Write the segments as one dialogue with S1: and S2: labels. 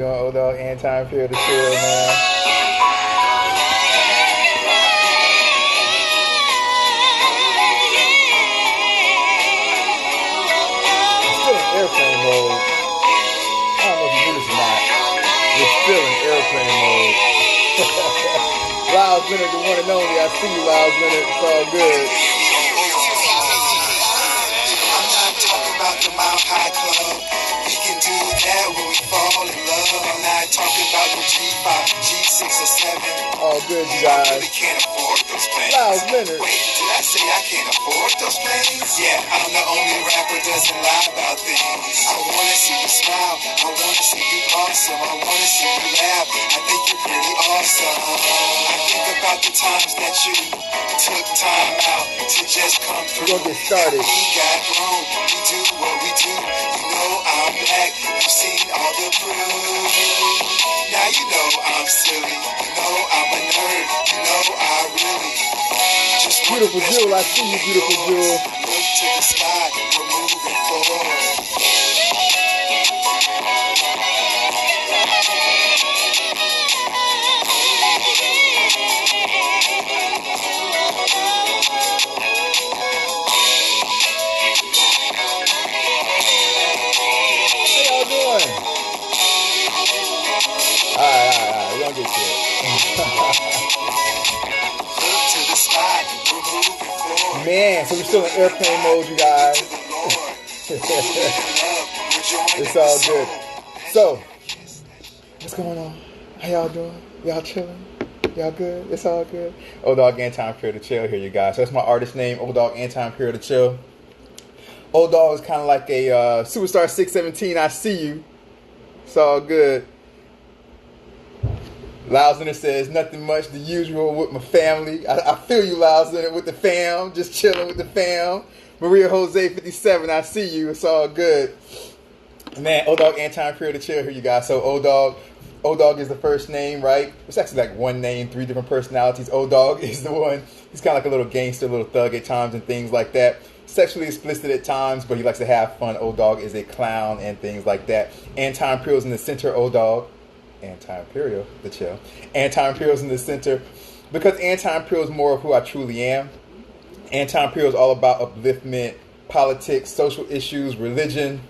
S1: Old dog Anti-Imperial the chill, man. I'm still in airplane mode. I don't know if you knew this or not. We're still in airplane mode. Lyles Leonard, the one and only. I see you, Lyles Leonard. It's all good.
S2: I'm not talking about the Mile High Club. We can do that when we fall in love. I'm not talking about no G5, G6 or 7.
S1: All good, you
S2: I
S1: guys.
S2: really can't afford those things.
S1: Lyles Leonard.
S2: Wait, did I say I can't afford those things? Yeah, I'm the only rapper doesn't lie about things. I wanna see you smile, I wanna see you awesome, I wanna see you laugh. I think you're pretty awesome. I think about the times that you took time out to just come through.
S1: We're gonna get started.
S2: We got grown, we do what we do. You know I'm black, you've seen all the proof. Now you know I'm silly, you know I'm a nerd, you know I really just want
S1: Beautiful
S2: the best
S1: Jewel, I
S2: for
S1: see you,
S2: and
S1: beautiful
S2: yours.
S1: Jewel.
S2: Look to the sky, we're moving forward.
S1: How y'all doing? Alright. We're gonna get to it.
S2: Look to the sky, we're moving forward.
S1: Man, so we're still in airplane mode, you guys.
S2: To the Lord, love, we're joining
S1: It's all
S2: the
S1: good.
S2: soul.
S1: So, what's going on? How y'all doing? Y'all chilling? Y'all good? It's all good. Old Dog Anti-Imperial the Chill here, you guys. So that's my artist name, Old Dog Anti-Imperial the Chill. Old Dog is kind of like a Superstar 617. I see you. It's all good. Lyles Leonard says, nothing much, the usual with my family. I feel you, Lyles Leonard, with the fam. Just chilling with the fam. Maria Jose 57, I see you. It's all good. Man, Old Dog Anti-Imperial to Chill here, you guys. So Old Dog is the first name, right? It's actually like one name, three different personalities. Old Dog is the one. He's kind of like a little gangster, a little thug at times and things like that. Sexually explicit at times, but he likes to have fun. Old Dog is a clown and things like that. Anti-Imperial's in the center, Old Dog. Anti-Imperial, the chill. Anti-Imperial's in the center because Anti-Imperial is more of who I truly am. Anti-Imperial is all about upliftment, politics, social issues, religion,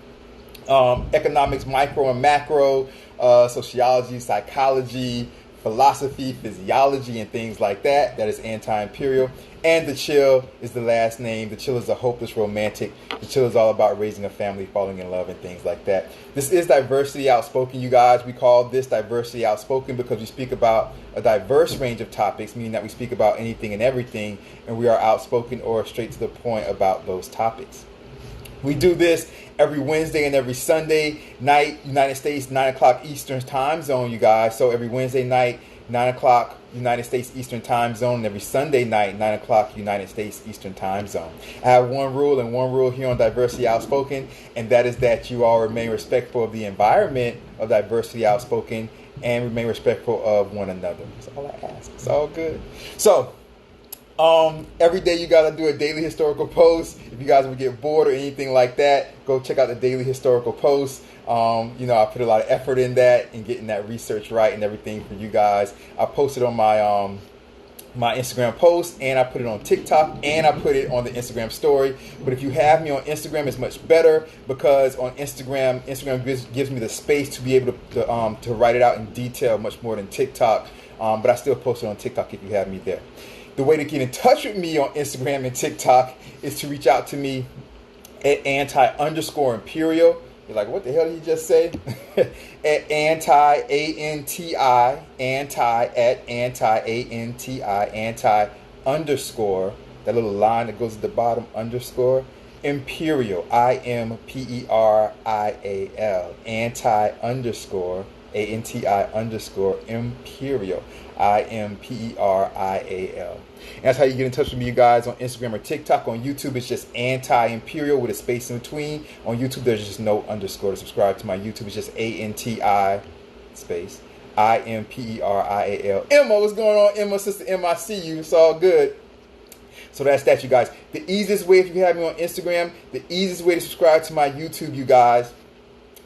S1: economics, micro and macro, sociology, psychology, philosophy, physiology, and things like that. That is Anti-Imperial. And the chill is the last name. The chill is a hopeless romantic. The chill is all about raising a family, falling in love, and things like that. This is Diversity Outspoken, you guys. We call this Diversity Outspoken because we speak about a diverse range of topics, meaning that we speak about anything and everything, and we are outspoken or straight to the point about those topics. We do this every Wednesday and every Sunday night, United States, 9 o'clock Eastern time zone, you guys. So every Wednesday night, 9 o'clock United States Eastern time zone, and every Sunday night, 9 o'clock United States Eastern time zone. I have one rule here on Diversity Outspoken, and that is that you all remain respectful of the environment of Diversity Outspoken and remain respectful of one another. That's all I ask. It's all good. So, every day you gotta do a daily historical post. If you guys would get bored or anything like that, go check out the daily historical post. I put a lot of effort in that and getting that research right and everything for you guys. I posted on my my Instagram post, and I put it on TikTok, and I put it on the Instagram story. But if you have me on Instagram, it's much better because on Instagram gives me the space to be able to write it out in detail much more than TikTok. But I still post it on TikTok if you have me there. The way to get in touch with me on Instagram and TikTok is to reach out to me at anti_imperial. You're like, what the hell did he just say? At anti underscore, that little line that goes at the bottom, underscore, imperial, IMPERIAL, anti_imperial, imperial, IMPERIAL. And that's how you get in touch with me, you guys, on Instagram or TikTok. On YouTube, it's just Anti-Imperial with a space in between. On YouTube, there's just no underscore to subscribe to my YouTube. It's just ANTI space IMPERIAL. Emma, what's going on, Emma? Sister Emma, I see you. It's all good. So that's that, you guys. The easiest way, if you have me on Instagram, the easiest way to subscribe to my YouTube, you guys,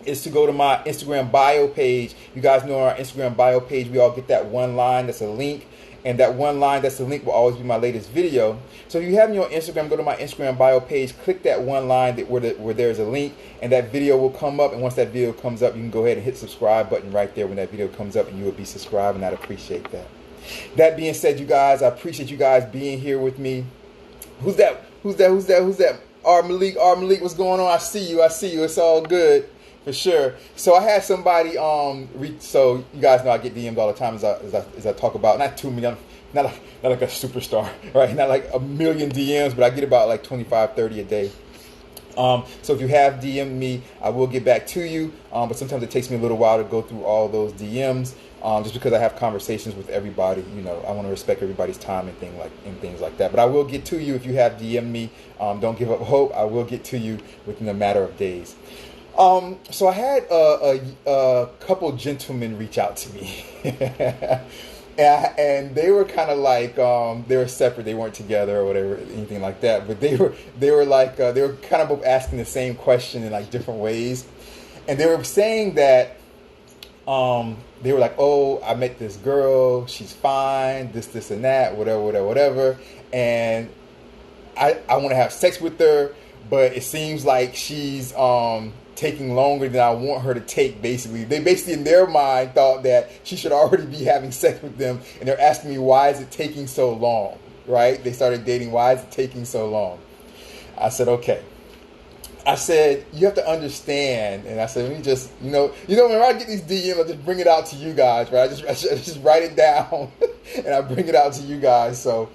S1: is to go to my Instagram bio page. You guys know on our Instagram bio page, we all get that one line that's a link. And that one line that's the link will always be my latest video. So if you have me on Instagram, go to my Instagram bio page, click that one line where there's a link, and that video will come up. And once that video comes up, you can go ahead and hit subscribe button right there when that video comes up, and you will be subscribed, and I'd appreciate that. That being said, you guys, I appreciate you guys being here with me. Who's that? R. Malik, what's going on? I see you. It's all good. For sure. So I had somebody, so you guys know I get DM'd all the time as I talk about, not 2 million, not like a superstar, right? Not like a million DMs, but I get about like 25, 30 a day. So if you have DM'd me, I will get back to you. But sometimes it takes me a little while to go through all those DMs, just because I have conversations with everybody. You know, I want to respect everybody's time and things like that. But I will get to you if you have DM'd me. Don't give up hope. I will get to you within a matter of days. So I had a couple gentlemen reach out to me, and they were kind of like they were separate, they weren't together or whatever, anything like that. But they were like they were kind of both asking the same question in like different ways, and they were saying that they were like, oh, I met this girl, she's fine, this and that, whatever, and I want to have sex with her, but it seems like she's taking longer than I want her to take, basically. They basically, in their mind, thought that she should already be having sex with them, and they're asking me, why is it taking so long, right? They started dating, why is it taking so long? I said, okay. I said, you have to understand, and I said, let me just, you know, whenever I get these DMs, I just bring it out to you guys, right? I just write it down, and I bring it out to you guys. So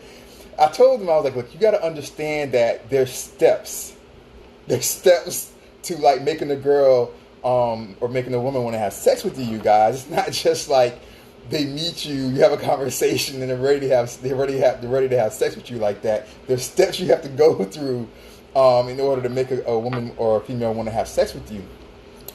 S1: I told them, I was like, look, you got to understand that there's steps. There's steps to like making a girl or making a woman want to have sex with you guys. It's not just like they meet you, you have a conversation, and they're ready to have sex with you like that. There's steps you have to go through in order to make a woman or a female want to have sex with you.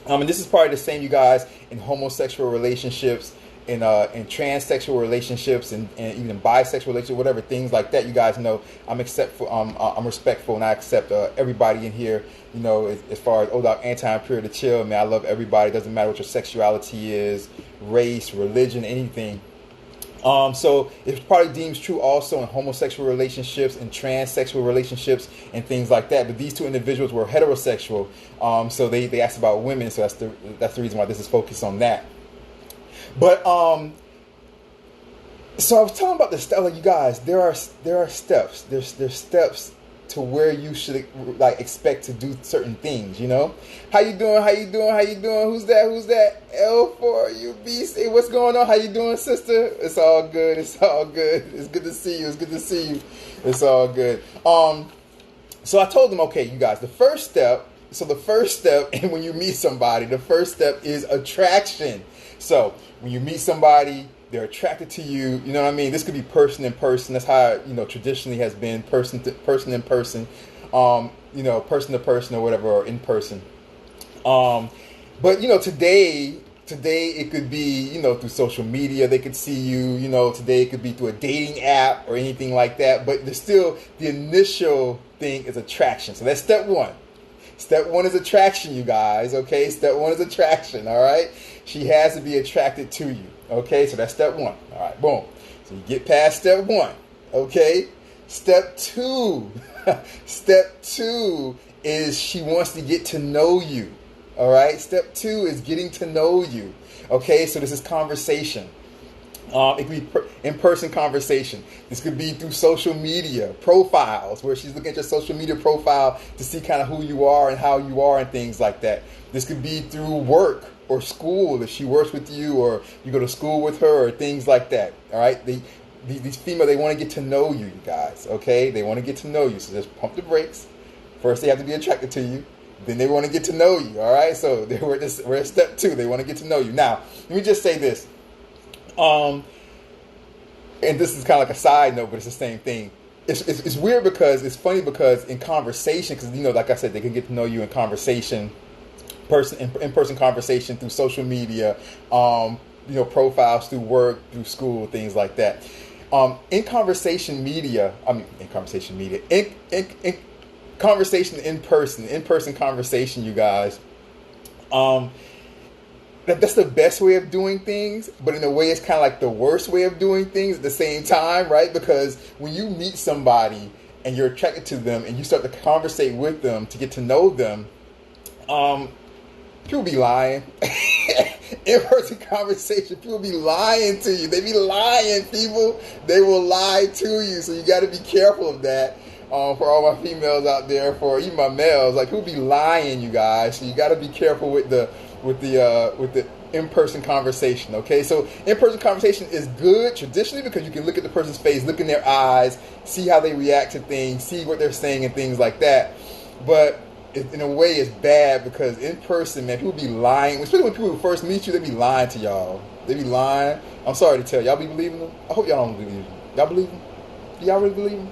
S1: And this is probably the same, you guys, in homosexual relationships, in transsexual relationships, and even bisexual relationships, whatever, things like that. You guys know I'm respectful, and I accept everybody in here. You know, as far as Dogg, Anti-Imperial to chill, man, I love everybody. It doesn't matter what your sexuality is, race, religion, anything. So it probably deems true also in homosexual relationships and transsexual relationships and things like that. But these two individuals were heterosexual, so they asked about women. So that's the reason why this is focused on that. But so I was telling about the stuff, like, you guys, there are steps. There's steps to where you should like expect to do certain things. You know, how you doing? Who's that? L4UBC. What's going on? How you doing, sister? It's all good. It's good to see you. It's all good. So I told them, okay, you guys, the first step. And when you meet somebody, the first step is attraction. So when you meet somebody, they're attracted to you. You know what I mean? This could be person in person. That's how, traditionally has been person in person, person to person or whatever, or in person. But today it could be, through social media, they could see you. Today it could be through a dating app or anything like that. But there's still, the initial thing is attraction. So that's step one. Step one is attraction, you guys, okay? Step one is attraction, all right? She has to be attracted to you, okay? So that's step one. All right, boom. So you get past step one, okay? Step two. Step two is she wants to get to know you, all right? Step two is getting to know you, okay? So this is conversation. It could be in-person conversation. This could be through social media profiles, where she's looking at your social media profile to see kind of who you are and how you are and things like that. This could be through work or school, if she works with you or you go to school with her or things like that. All right, these females, they want to get to know you, you guys. Okay, they want to get to know you. So just pump the brakes. First, they have to be attracted to you. Then they want to get to know you. All right, so we're at step two. They want to get to know you. Now, let me just say this. And this is kind of like a side note, but it's the same thing. It's weird because it's funny because in conversation, because like I said, they can get to know you in conversation, in-person conversation through social media, profiles through work, through school, things like that. In conversation in person conversation, you guys. That's the best way of doing things, but in a way it's kind of like the worst way of doing things at the same time, right? Because when you meet somebody and you're attracted to them and you start to conversate with them to get to know them, people be lying. In-person conversation, people be lying to you. They be lying, people. They will lie to you, so you got to be careful of that. For all my females out there, for even my males, like, people be lying, you guys. So you got to be careful with the in-person conversation. Okay, so in-person conversation is good traditionally because you can look at the person's face, look in their eyes, see how they react to things, see what they're saying and things like that. But in a way, it's bad because in person, man, people be lying. Especially when people first meet you, they be lying to y'all. They be lying. I'm sorry to tell y'all, be believing them. I hope y'all don't believe them. Y'all believe them? Do y'all really believe them?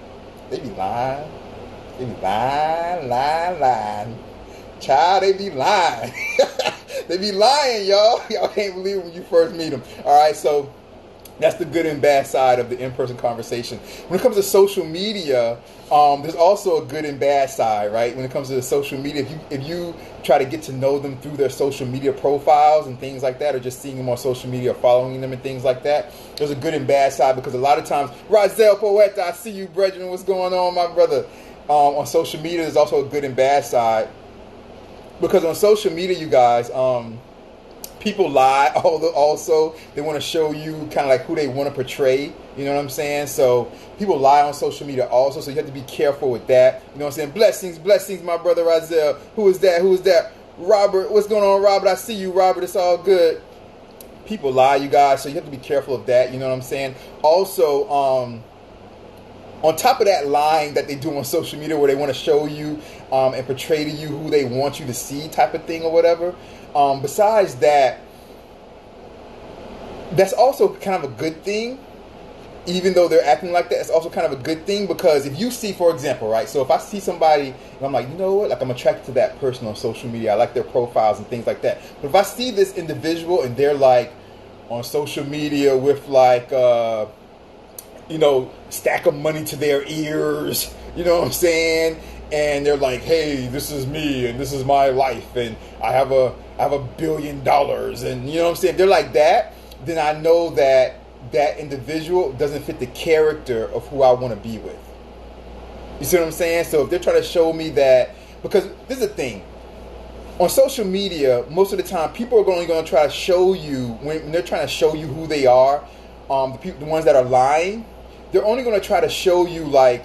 S1: They be lying. They be lying. Child, they be lying. They be lying, y'all. Y'all can't believe it when you first meet them. All right, so that's the good and bad side of the in-person conversation. When it comes to social media, there's also a good and bad side, right? When it comes to the social media, if you try to get to know them through their social media profiles and things like that, or just seeing them on social media, or following them and things like that, there's a good and bad side because a lot of times, Razel Poeta, I see you, brethren, what's going on, my brother? On social media, there's also a good and bad side because on social media, you guys, people lie. Although also they want to show you kind of like who they want to portray. You know what I'm saying? So people lie on social media also. So you have to be careful with that. You know what I'm saying? Blessings, my brother Razel. Who is that? Robert. What's going on, Robert? I see you, Robert. It's all good. People lie, you guys. So you have to be careful of that. You know what I'm saying? Also, on top of that lying that they do on social media where they want to show you and portray to you who they want you to see type of thing or whatever. Besides that, that's also kind of a good thing. Even though they're acting like that, it's also kind of a good thing because if you see, for example, right? So if I see somebody and I'm like, you know what? Like, I'm attracted to that person on social media. I like their profiles and things like that. But if I see this individual and they're like on social media with like, stack of money to their ears, you know what I'm saying? And they're like, hey, this is me and this is my life and I have $1 billion and you know what I'm saying? They're like that, then I know that individual doesn't fit the character of who I want to be with. You see what I'm saying? So if they're trying to show me that, because this is the thing, on social media, most of the time, people are only going to try to show you, when they're trying to show you who they are, the ones that are lying, they're only going to try to show you like,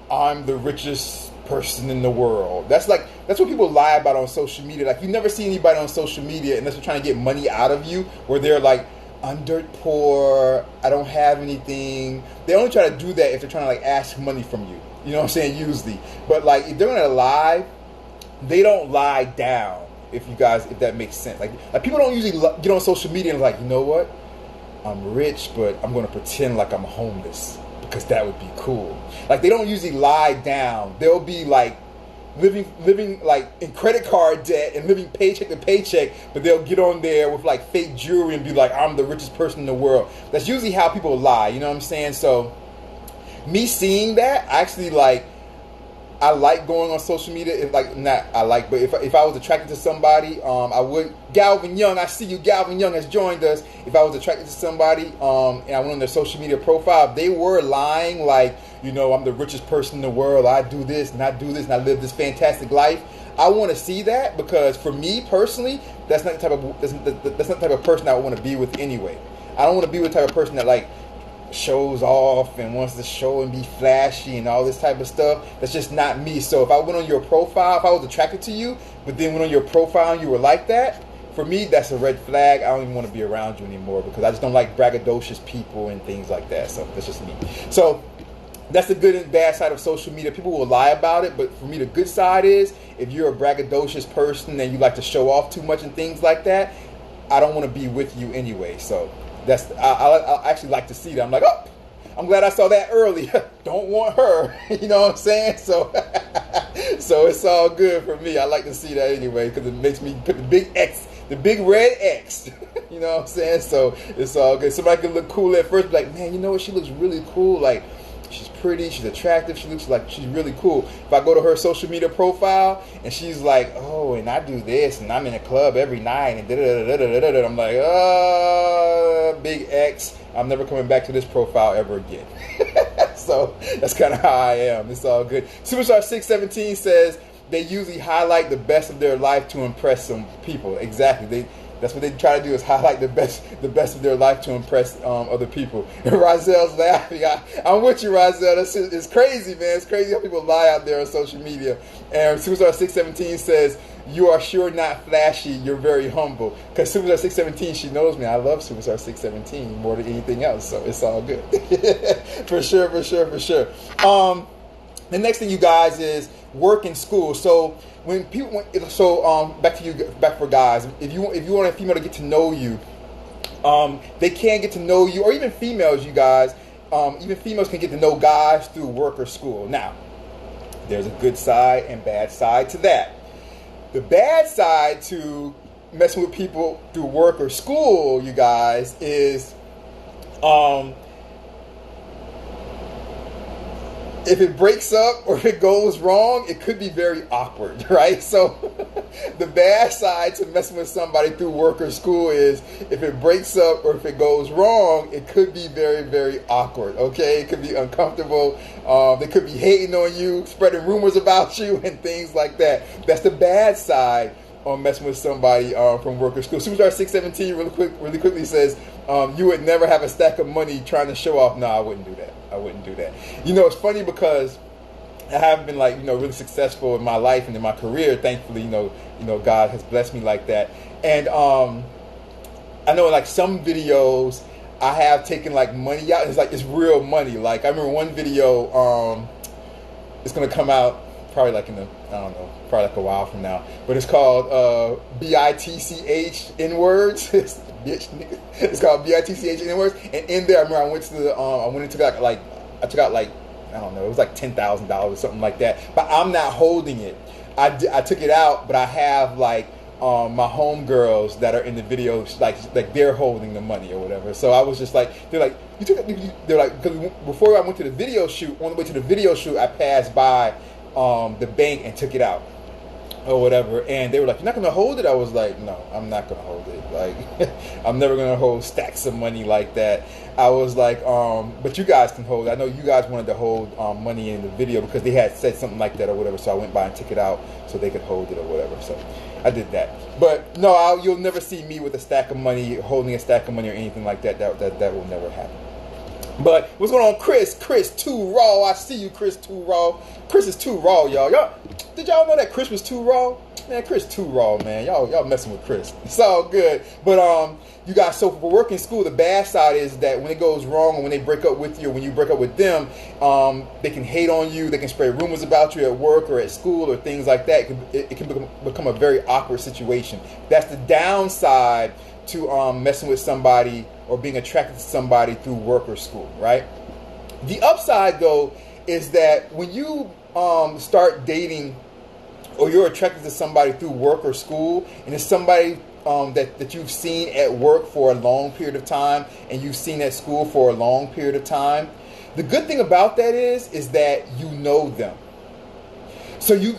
S1: I'm the richest person in the world. That's what people lie about on social media. Like, you never see anybody on social media unless they're trying to get money out of you, where they're like, I'm dirt poor, I don't have anything. They only try to do that if they're trying to like ask money from you. You know what I'm saying? Usually. But like, if they're gonna lie, they don't lie down. If that makes sense. Like people don't usually get on social media and like, you know what? I'm rich, but I'm gonna pretend like I'm homeless because that would be cool. Like, they don't usually lie down. They'll be like living like in credit card debt and living paycheck to paycheck, but they'll get on there with like fake jewelry and be like, I'm the richest person in the world. That's usually how people lie, you know what I'm saying? So me seeing that, actually, like, I like going on social media. But if I was attracted to somebody, I would. Galvin Young, I see you. Galvin Young has joined us. If I was attracted to somebody, and I went on their social media profile, they were lying like, I'm the richest person in the world. I do this and I do this and I live this fantastic life. I want to see that because for me personally, that's not the type of person I want to be with anyway. I don't want to be with the type of person that like shows off and wants to show and be flashy and all this type of stuff. That's just not me. So if I went on your profile, if I was attracted to you, but then went on your profile and you were like that, for me, that's a red flag. I don't even want to be around you anymore because I just don't like braggadocious people and things like that. So that's just me. So that's the good and bad side of social media. People will lie about it, but for me, the good side is if you're a braggadocious person and you like to show off too much and things like that, I don't want to be with you anyway. So I actually like to see that. I'm like, oh, I'm glad I saw that early. Don't want her. You know what I'm saying? So it's all good for me. I like to see that anyway because it makes me put the big X, the big red X. You know what I'm saying? So it's all good. Somebody can look cool at first, be like, man, you know what? She looks really cool. Like she's pretty, she's attractive, she looks like she's really cool. If I go to her social media profile and she's like, oh, and I do this, and I'm in a club every night, and da-da-da-da-da-da-da, I'm like, big X, I'm never coming back to this profile ever again. So that's kind of how I am. It's all good. Superstar 617 says they usually highlight the best of their life to impress some people. Exactly. That's what they try to do, is highlight the best of their life to impress other people. And Rozelle's laughing. I'm with you, Rozelle. It's crazy, man. It's crazy how people lie out there on social media. And Superstar 617 says, you are sure not flashy. You're very humble. Because Superstar 617, she knows me. I love Superstar 617 more than anything else. So it's all good. For sure. The next thing, you guys, is work and school. So back for guys. If you want a female to get to know you, they can get to know you, or even females, you guys. Even females can get to know guys through work or school. Now, there's a good side and bad side to that. The bad side to messing with people through work or school, you guys, is if it breaks up or if it goes wrong, it could be very awkward, right? So the bad side to messing with somebody through work or school is if it breaks up or if it goes wrong, it could be very, very awkward, okay? It could be uncomfortable. They could be hating on you, spreading rumors about you and things like that. That's the bad side on messing with somebody from work or school. Superstar 617 really quickly says, you would never have a stack of money trying to show off. No, I wouldn't do that. You know, it's funny because I haven't been really successful in my life and in my career. Thankfully, you know, God has blessed me like that. And I know like some videos I have taken like money out. It's real money. Like I remember one video, it's gonna come out probably like probably like a while from now. But it's called BITCH N-words. Bitch, nigga. It's called BITCH N-words. And in there, I remember I went and took out like I don't know, it was like $10,000 or something like that. But I'm not holding it. I took it out, but I have like my homegirls that are in the video, like they're holding the money or whatever. So I was just like, they're like, because before I went to the video shoot, on the way to the video shoot, I passed by the bank and took it out or whatever, and they were like, you're not gonna hold it? I was like, no, I'm not gonna hold it. Like I'm never gonna hold stacks of money like that. I was like, but you guys can hold it. I know you guys wanted to hold money in the video because they had said something like that or whatever, so I went by and took it out so they could hold it or whatever. So I did that. But no, you'll never see me with a stack of money, holding a stack of money or anything like that. That will never happen. But what's going on, Chris? Chris Too Raw. I see you, Chris Too Raw. Chris is too raw, y'all. Did y'all know that Chris was too raw? Man, Chris too raw, man. Y'all messing with Chris. It's all good. But you guys, so for work in school, the bad side is that when it goes wrong, or when they break up with you, or when you break up with them, they can hate on you. They can spread rumors about you at work or at school or things like that. It can become a very awkward situation. That's the downside to messing with somebody or being attracted to somebody through work or school, right? The upside, though, is that when you start dating or you're attracted to somebody through work or school, and it's somebody that you've seen at work for a long period of time and you've seen at school for a long period of time, the good thing about that is that you know them. So you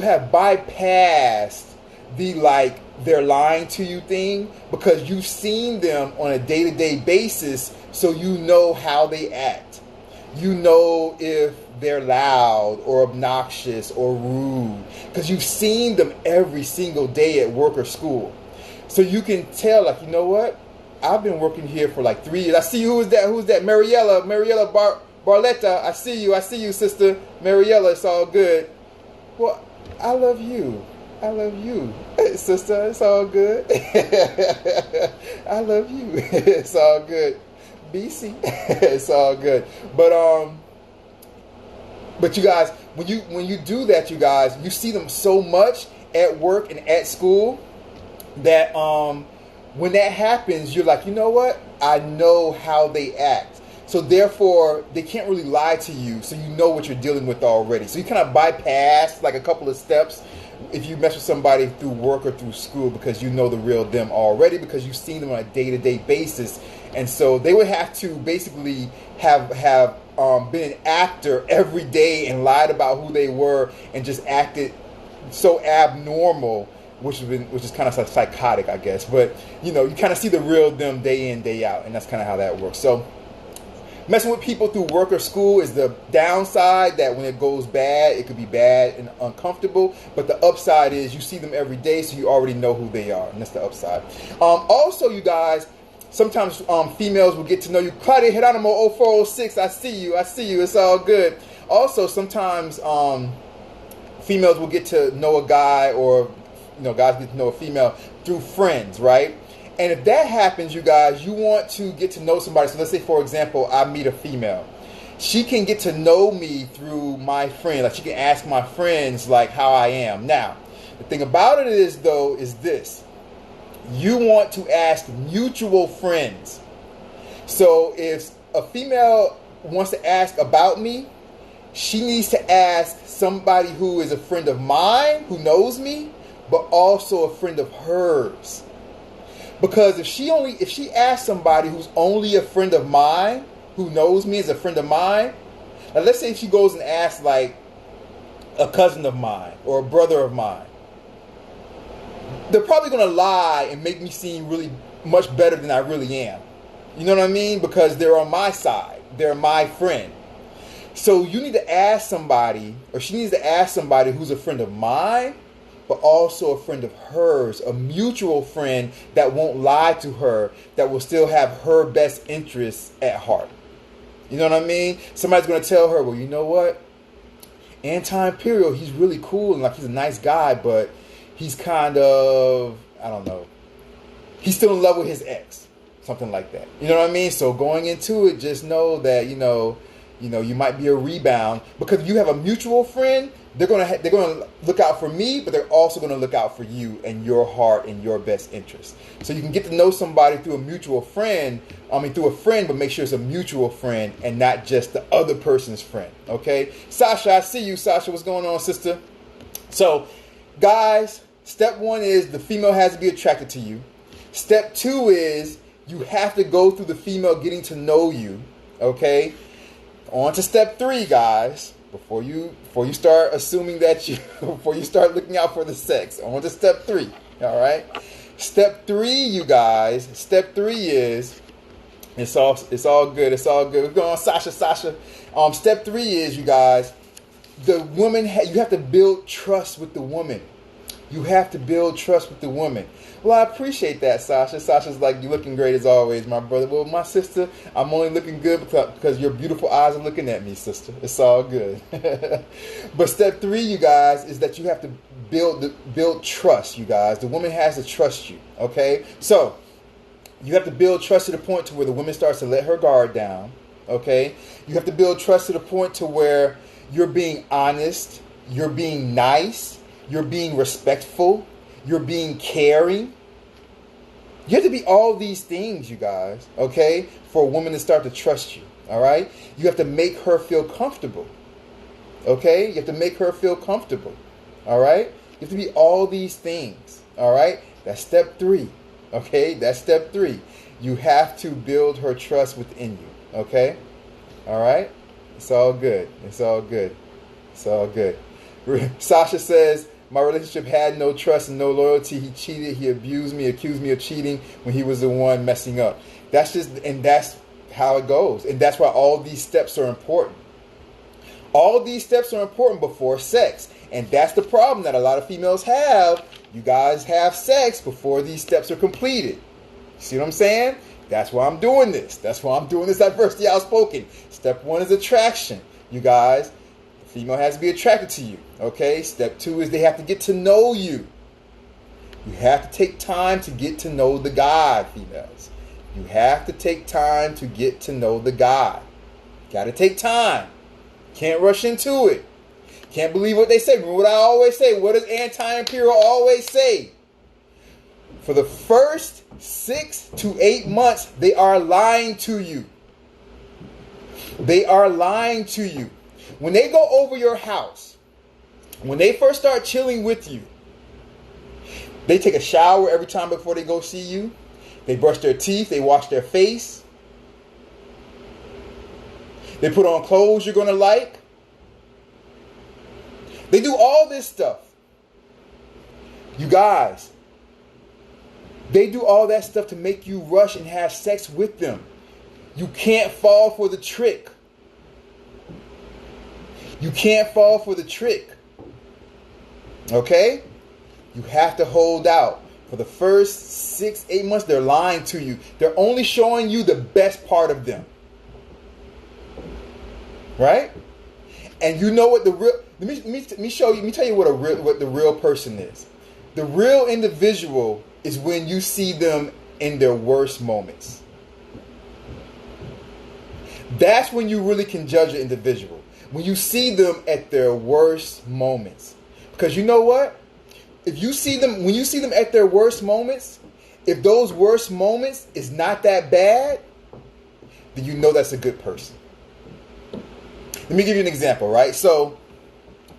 S1: have bypassed the they're lying to you thing, because you've seen them on a day-to-day basis, so you know how they act. You know if they're loud or obnoxious or rude, because you've seen them every single day at work or school. So you can tell, like, you know what? I've been working here for like 3 years. I see who's that? Mariella Barletta. I see you, sister. Mariella, it's all good. Well, I love you, sister. It's all good. I love you. It's all good. BC. It's all good. But you guys, when you do that, you guys, you see them so much at work and at school that when that happens, you're like, you know what? I know how they act. So therefore, they can't really lie to you. So you know what you're dealing with already. So you kind of bypass like a couple of steps if you mess with somebody through work or through school, because you know the real them already, because you've seen them on a day-to-day basis. And so they would have to basically have been an actor every day and lied about who they were and just acted so abnormal, which is kind of psychotic, I guess. But you kind of see the real them day in, day out, and that's kind of how that works. So messing with people through work or school is the downside, that when it goes bad, it could be bad and uncomfortable. But the upside is you see them every day, so you already know who they are, and that's the upside. Also, you guys, sometimes females will get to know you. Claudia Geronimo 0406, I see you, it's all good. Also, sometimes females will get to know a guy, or guys get to know a female through friends, right? And if that happens, you guys, you want to get to know somebody. So let's say, for example, I meet a female. She can get to know me through my friend. Like, she can ask my friends, like, how I am. Now, the thing about it is, though, is this. You want to ask mutual friends. So if a female wants to ask about me, she needs to ask somebody who is a friend of mine, who knows me, but also a friend of hers. Because if she asks somebody who's only a friend of mine, who knows me as a friend of mine, like let's say she goes and asks like a cousin of mine or a brother of mine, they're probably going to lie and make me seem really much better than I really am. You know what I mean? Because they're on my side. They're my friend. So you need to ask somebody, or she needs to ask somebody who's a friend of mine, but also a friend of hers, a mutual friend that won't lie to her, that will still have her best interests at heart. You know what I mean? Somebody's going to tell her, well, you know what? Anti-Imperial, he's really cool and like he's a nice guy, but he's kind of, I don't know, he's still in love with his ex. Something like that. You know what I mean? So going into it, just know that, you might be a rebound, because if you have a mutual friend, they're gonna look out for me, but they're also gonna look out for you and your heart and your best interest. So you can get to know somebody through a mutual friend. Through a friend, but make sure it's a mutual friend and not just the other person's friend. Okay, Sasha, I see you. Sasha, what's going on, sister? So, guys, step 1 is the female has to be attracted to you. Step 2 is you have to go through the female getting to know you. Okay. On to step 3, guys. Before you start assuming that before you start looking out for the sex. On to step 3. All right. Step 3, you guys. Step 3 is it's all good. It's all good. We're going on, Sasha. Step 3 is, you guys, the woman. You have to build trust with the woman. You have to build trust with the woman. Well, I appreciate that, Sasha. Sasha's like, you're looking great as always, my brother. Well, my sister, I'm only looking good because your beautiful eyes are looking at me, sister. It's all good. But step 3, you guys, is that you have to build trust, you guys. The woman has to trust you, okay? So you have to build trust to the point to where the woman starts to let her guard down, okay? You have to build trust to the point to where you're being honest, you're being nice, you're being respectful, you're being caring. You have to be all these things, you guys, okay, for a woman to start to trust you, all right? You have to make her feel comfortable, okay? You have to make her feel comfortable, all right? You have to be all these things, all right? That's step 3, okay? That's step 3. You have to build her trust within you, okay? All right? It's all good. It's all good. It's all good. Sasha says, my relationship had no trust and no loyalty. He cheated. He abused me, accused me of cheating when he was the one messing up. That's how it goes. And that's why all these steps are important. All these steps are important before sex. And that's the problem that a lot of females have. You guys have sex before these steps are completed. See what I'm saying? That's why I'm doing this. That's why I'm doing this Diversity Outspoken. Step 1 is attraction. You guys, the female has to be attracted to you. Okay? Step 2 is they have to get to know you. You have to take time to get to know the guy, females. You have to take time to get to know the guy. Got to take time. Can't rush into it. Can't believe what they say. Remember what I always say. What does Anti-Imperial always say? For the first 6 to 8 months, they are lying to you. They are lying to you. When they go over your house, when they first start chilling with you, they take a shower every time before they go see you. They brush their teeth. They wash their face. They put on clothes you're going to like. They do all this stuff. You guys, they do all that stuff to make you rush and have sex with them. You can't fall for the trick. You can't fall for the trick. Okay? You have to hold out. For the first 6-8 months, they're lying to you. They're only showing you the best part of them. Right? And you know what the real... Let me show you. Let me tell you what the real person is. The real individual is when you see them in their worst moments. That's when you really can judge an individual. When you see them at their worst moments. Because you know what? When you see them at their worst moments, if those worst moments is not that bad, then you know that's a good person. Let me give you an example, right? So,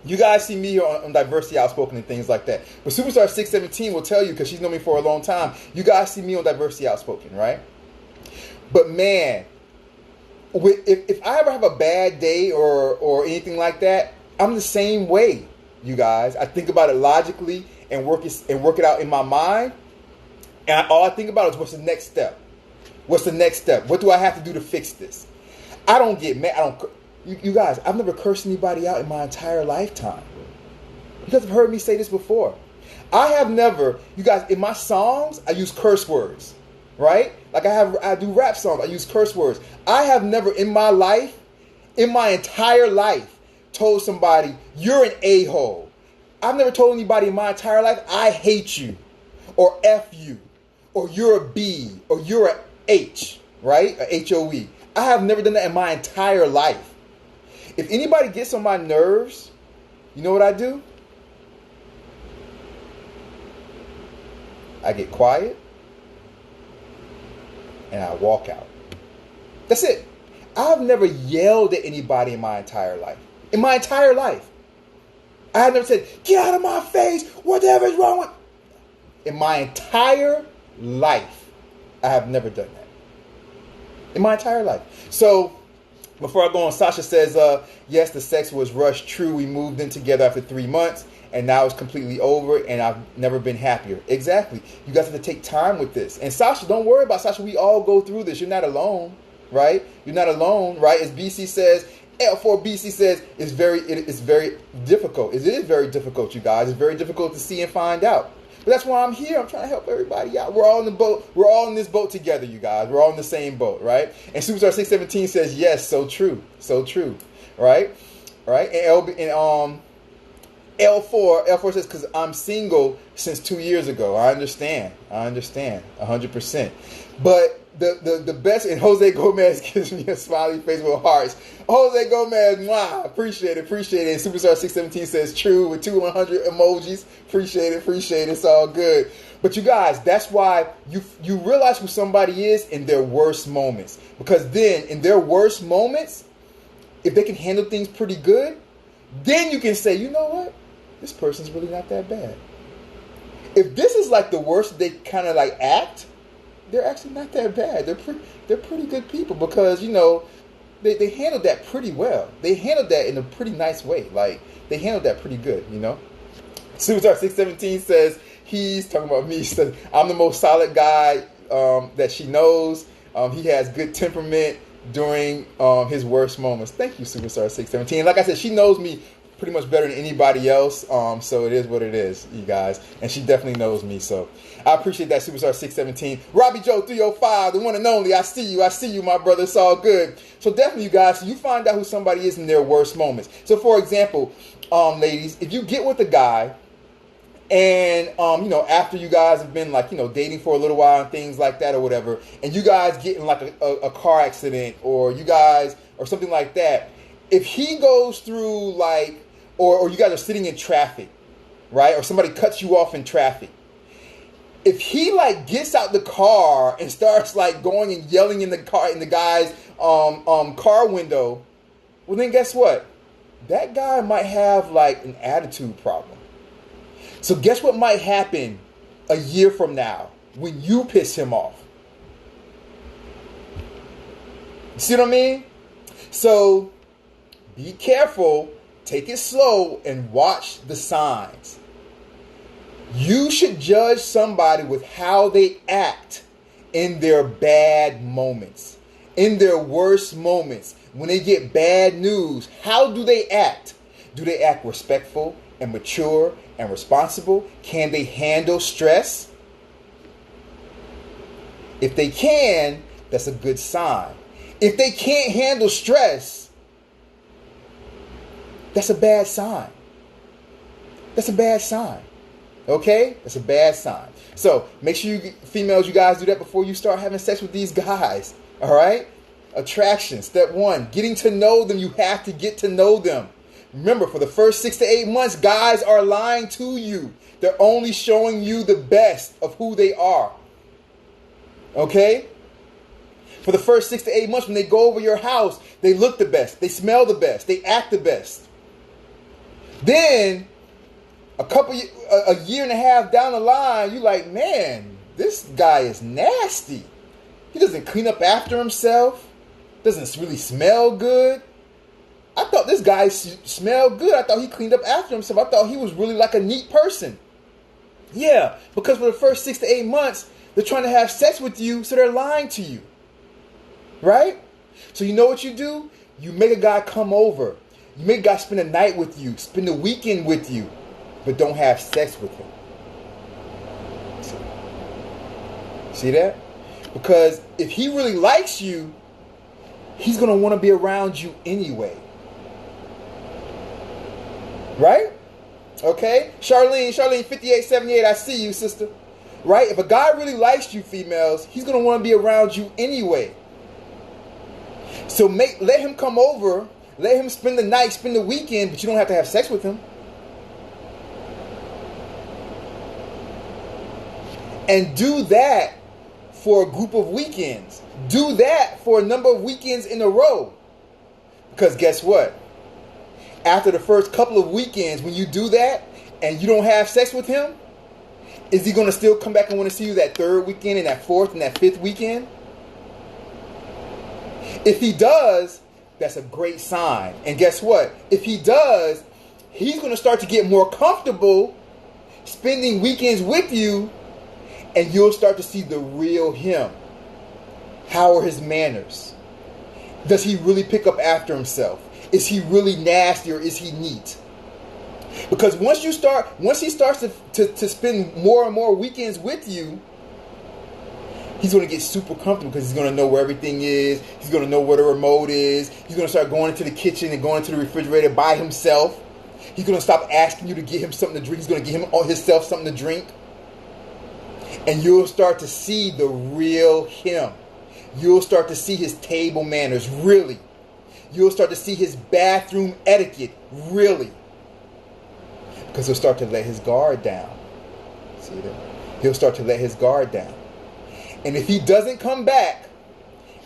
S1: you guys see me on Diversity Outspoken and things like that. But Superstar 617 will tell you, because she's known me for a long time, you guys see me on Diversity Outspoken, right? But man, if I ever have a bad day or anything like that, I'm the same way, you guys. I think about it logically and work it out in my mind. And all I think about is what's the next step? What's the next step? What do I have to do to fix this? I don't get mad. You guys, I've never cursed anybody out in my entire lifetime. You guys have heard me say this before. I have never, you guys, in my songs, I use curse words, right? Like I do rap songs, I use curse words. I have never in my life, in my entire life, told somebody, you're an a-hole. I've never told anybody in my entire life, I hate you, or F you, or you're a B, or you're a H, right? A H-O-E. I have never done that in my entire life. If anybody gets on my nerves, you know what I do? I get quiet and I walk out. That's it. I've never yelled at anybody in my entire life. In my entire life. I have never said, get out of my face, whatever is wrong with... In my entire life, I have never done that. In my entire life. So, before I go on, Sasha says, yes, the sex was rushed. True, we moved in together after 3 months, and now it's completely over, and I've never been happier. Exactly. You guys have to take time with this. And Sasha, don't worry about Sasha. We all go through this. You're not alone, right? You're not alone, right? As BC says, L4BC says, it's very difficult. It is very difficult, you guys. It's very difficult to see and find out. But that's why I'm here. I'm trying to help everybody out. We're all in the boat. We're all in this boat together, you guys. We're all in the same boat, right? And Superstar 617 says, yes, so true. So true. Right? Right? And L4 says, because I'm single since 2 years ago. I understand. 100%. But the best, and Jose Gomez gives me a smiley face with hearts. Jose Gomez, mwah, appreciate it. And Superstar 617 says true with 100 emojis. Appreciate it. It's all good. But you guys, that's why you realize who somebody is in their worst moments. Because then, in their worst moments, if they can handle things pretty good, then you can say, you know what? This person's really not that bad. If this is like the worst they kind of like act, they're actually not that bad. They're pretty good people because, you know, they handled that pretty well. They handled that in a pretty nice way. Like, they handled that pretty good, you know. Superstar 617 says, he's talking about me. He says, I'm the most solid guy that she knows. He has good temperament during his worst moments. Thank you, Superstar 617. Like I said, she knows me pretty much better than anybody else. So it is what it is, you guys. And she definitely knows me. So I appreciate that, Superstar 617. Robbie Joe 305, the one and only. I see you, my brother. It's all good. So definitely, you guys, you find out who somebody is in their worst moments. So for example, ladies, if you get with a guy and, you know, after you guys have been like, you know, dating for a little while and things like that or whatever, and you guys get in like a car accident or you guys, or something like that, if he goes through like, or you guys are sitting in traffic, right? Or somebody cuts you off in traffic. If he like gets out the car and starts like going and yelling in the guy's car window, well then guess what? That guy might have like an attitude problem. So guess what might happen a year from now when you piss him off? See what I mean? So be careful, take it slow, and watch the signs. You should judge somebody with how they act in their bad moments, in their worst moments. When they get bad news, how do they act? Do they act respectful and mature and responsible? Can they handle stress? If they can, that's a good sign. If they can't handle stress, that's a bad sign. That's a bad sign. Okay? That's a bad sign. So make sure females, you guys do that before you start having sex with these guys. All right? Attraction. Step 1. Getting to know them. You have to get to know them. Remember, for the first 6 to 8 months, guys are lying to you. They're only showing you the best of who they are. Okay? For the first 6 to 8 months, when they go over your house, they look the best. They smell the best. They act the best. Then, a year and a half down the line, you're like, man, this guy is nasty. He doesn't clean up after himself. Doesn't really smell good. I thought this guy smelled good. I thought he cleaned up after himself. I thought he was really like a neat person. Yeah, because for the first 6 to 8 months, they're trying to have sex with you, so they're lying to you. Right? So you know what you do? You make a guy come over. You make a guy spend a night with you, spend the weekend with you, but don't have sex with him. See that? Because if he really likes you, he's going to want to be around you anyway. Right? Okay? Charlene 5878, I see you, sister. Right? If a guy really likes you, females, he's going to want to be around you anyway. So let him come over, let him spend the night, spend the weekend, but you don't have to have sex with him. And do that for a group of weekends. Do that for a number of weekends in a row. Because guess what? After the first couple of weekends, when you do that and you don't have sex with him, is he going to still come back and want to see you that third weekend and that fourth and that fifth weekend? If he does, that's a great sign. And guess what? If he does, he's going to start to get more comfortable spending weekends with you, and you'll start to see the real him. How are his manners? Does he really pick up after himself? Is he really nasty or is he neat? Because once he starts to spend more and more weekends with you, he's going to get super comfortable because he's going to know where everything is. He's going to know where the remote is. He's going to start going into the kitchen and going into the refrigerator by himself. He's going to stop asking you to get him something to drink. He's going to get himself something to drink. And you'll start to see the real him. You'll start to see his table manners, really. You'll start to see his bathroom etiquette, really. Because he'll start to let his guard down. See that? He'll start to let his guard down. And if he doesn't come back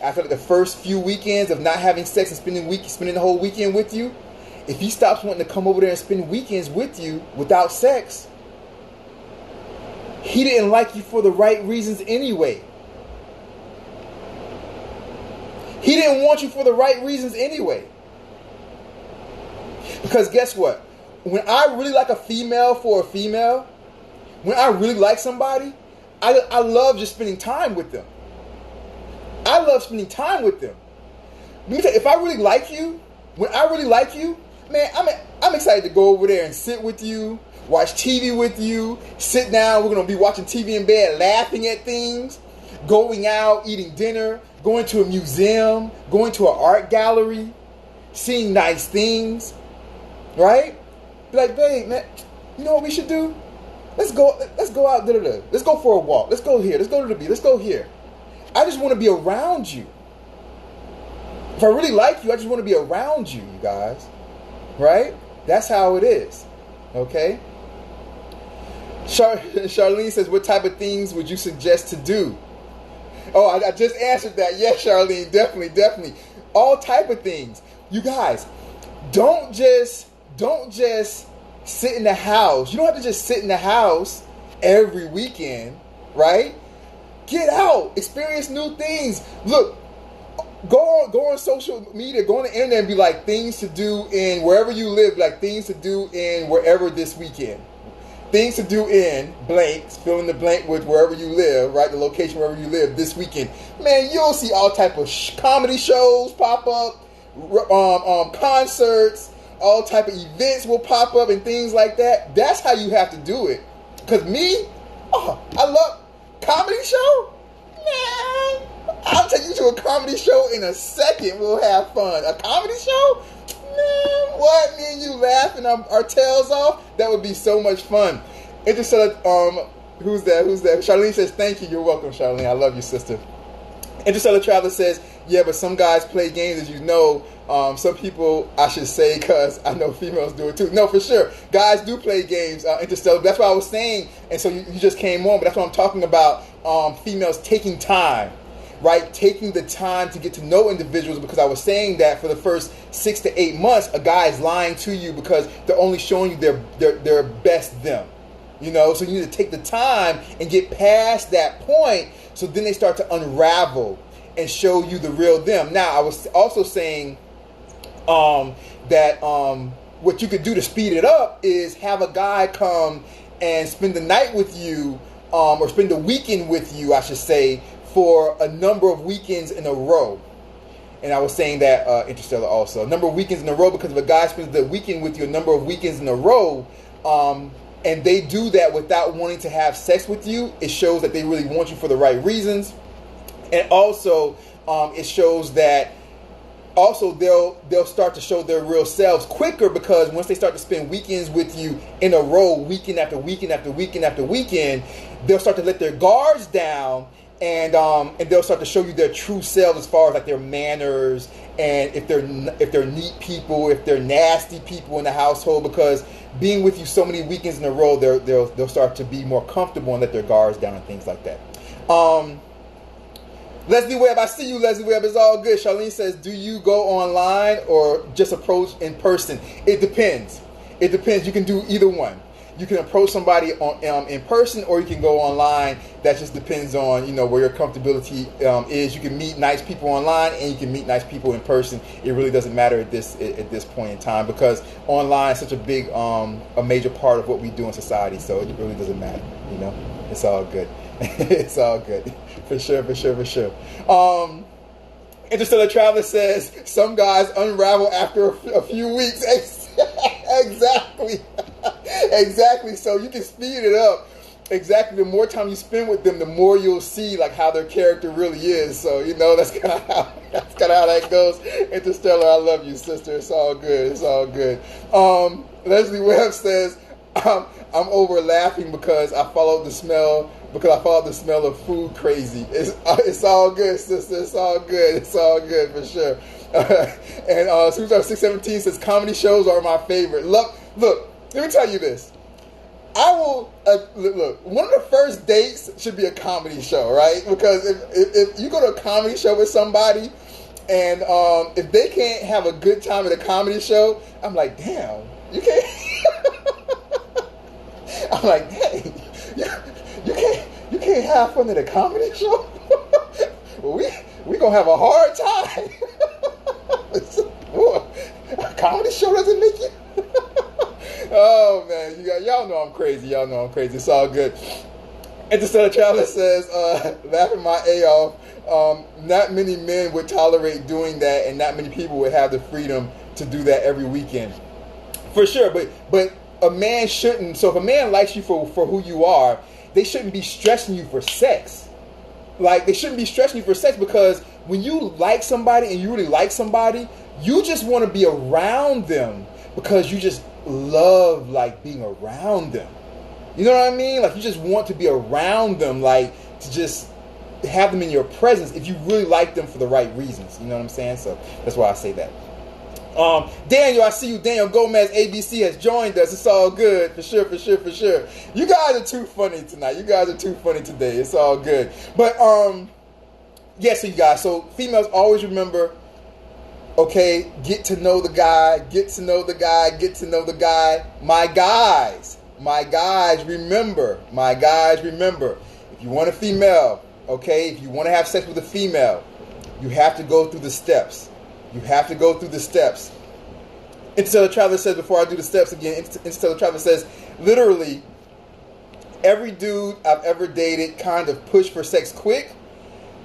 S1: after the first few weekends of not having sex and spending the whole weekend with you, if he stops wanting to come over there and spend weekends with you without sex, he didn't like you for the right reasons anyway. He didn't want you for the right reasons anyway. Because guess what? When I really like a female for a female, when I really like somebody, I love just spending time with them. I love spending time with them. Let me tell you, if I really like you, when I really like you, man, I'm excited to go over there and sit with you, watch TV with you, sit down. We're going to be watching TV in bed, laughing at things, going out, eating dinner, going to a museum, going to an art gallery, seeing nice things, right? Be like, babe, man, you know what we should do? Let's go out, let's go for a walk. Let's go here. Let's go to the beach. Let's go here. I just want to be around you. If I really like you, I just want to be around you, you guys. Right? That's how it is. Okay? Charlene says, what type of things would you suggest to do? Oh, I just answered that. Yes, Charlene, definitely. All type of things. You guys, don't just sit in the house. You don't have to just sit in the house every weekend, right? Get out, experience new things. Look, go on social media, go on the internet and be like, things to do in wherever you live, like things to do in wherever this weekend. Things to do in blank, fill in the blank with wherever you live, right? The location wherever you live this weekend. Man, you'll see all type of comedy shows pop up, concerts, all type of events will pop up and things like that. That's how you have to do it. Because I love comedy show. Man, I'll take you to a comedy show in a second. We'll have fun. A comedy show? Man, what? Me and you laughing our tails off? That would be so much fun. Interstellar, who's that? Charlene says, thank you. You're welcome, Charlene. I love you, sister. Interstellar Traveler says, yeah, but some guys play games, as you know. Some people, I should say, because I know females do it too. No, for sure. Guys do play games, Interstellar. That's what I was saying. And so you just came on, but that's what I'm talking about. Females taking time, right? Taking the time to get to know individuals, because I was saying that for the first 6 to 8 months, a guy is lying to you because they're only showing you their best them. You know, so you need to take the time and get past that point, so then they start to unravel and show you the real them. Now, I was also saying that what you could do to speed it up is have a guy come and spend the night with you, or spend the weekend with you, I should say, for a number of weekends in a row. And I was saying that Interstellar also. A number of weekends in a row, because if a guy spends the weekend with you a number of weekends in a row, and they do that without wanting to have sex with you, it shows that they really want you for the right reasons. And also, it shows that also they'll start to show their real selves quicker, because once they start to spend weekends with you in a row, weekend after weekend after weekend after weekend, they'll start to let their guards down, and they'll start to show you their true selves, as far as like their manners, and if they're neat people, if they're nasty people in the household, because being with you so many weekends in a row, they'll start to be more comfortable and let their guards down and things like that. Leslie Webb, I see you, Leslie Webb. It's all good. Charlene says, do you go online or just approach in person? It depends. It depends. You can do either one. You can approach somebody in person, or you can go online. That just depends on, where your comfortability is. You can meet nice people online, and you can meet nice people in person. It really doesn't matter at this point in time, because online is such a big, a major part of what we do in society. So it really doesn't matter. It's all good. It's all good. For sure. Interstellar Traveler says, some guys unravel after a few weeks. Exactly. Exactly. So you can speed it up. Exactly. The more time you spend with them, the more you'll see like how their character really is. So that's kind of how that goes. Interstellar, I love you, sister. It's all good. It's all good. Leslie Webb says, I'm over laughing because I followed the smell of food crazy. It's all good, sister. It's all good. It's all good for sure. And Superstar 617 says, comedy shows are my favorite. Look, let me tell you this. I will look. One of the first dates should be a comedy show, right? Because if you go to a comedy show with somebody, and if they can't have a good time at a comedy show, I'm like, damn, you can't. I'm like, dang, you can't have fun at a comedy show. Well, we gonna have a hard time. A comedy show doesn't make you. Oh man, y'all know I'm crazy. Y'all know I'm crazy. It's all good. Interstellar Traveler says, laughing my A off. Not many men would tolerate doing that, and not many people would have the freedom to do that every weekend. For sure, but a man shouldn't. So if a man likes you for who you are, they shouldn't be stressing you for sex. Like, they shouldn't be stressing you for sex, because when you like somebody and you really like somebody, you just want to be around them because you just love like being around them. You know what I mean? Like, you just want to be around them, like to just have them in your presence if you really like them for the right reasons. You know what I'm saying? So that's why I say that. Daniel, I see you. Daniel Gomez, ABC, has joined us. It's all good. For sure. You guys are too funny tonight. You guys are too funny today. It's all good. But, so you guys, so females always remember, okay, get to know the guy. My guys, remember. If you want a female, okay, if you want to have sex with a female, You have to go through the steps. You have to go through the steps. Interstellar Traveler says, before I do the steps again, Interstellar Traveler says, literally, every dude I've ever dated kind of push for sex quick,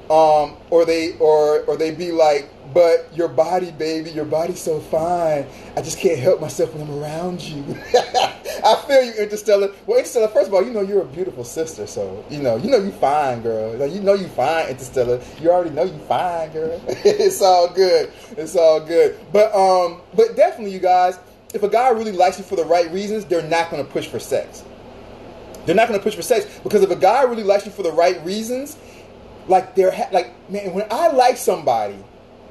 S1: or they be like, but your body, baby, your body's so fine. I just can't help myself when I'm around you. I feel you, Interstellar. Well, Interstellar, first of all, you're a beautiful sister, so you fine, girl. Like, you fine, Interstellar. You already know you fine, girl. It's all good. It's all good. But definitely, you guys, if a guy really likes you for the right reasons, they're not going to push for sex. They're not going to push for sex, because if a guy really likes you for the right reasons, like man, when I like somebody,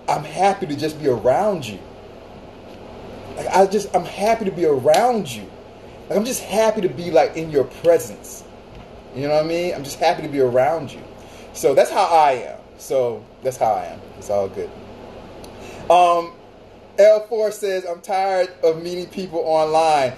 S1: I'm happy to just be around you. Like I'm happy to be around you. Like I'm just happy to be like in your presence. You know what I mean? I'm just happy to be around you. So that's how I am. It's all good. L4 says, I'm tired of meeting people online.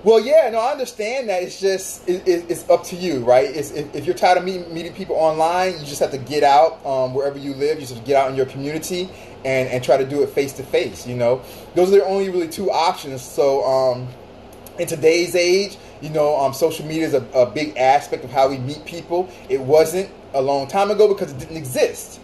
S1: Well, yeah, no, I understand that. It's just, it's up to you, right? If you're tired of meeting people online, you just have to get out wherever you live. You just have to get out in your community and try to do it face to face, Those are the only really two options. So in today's age, social media is a big aspect of how we meet people. It wasn't a long time ago because it didn't exist,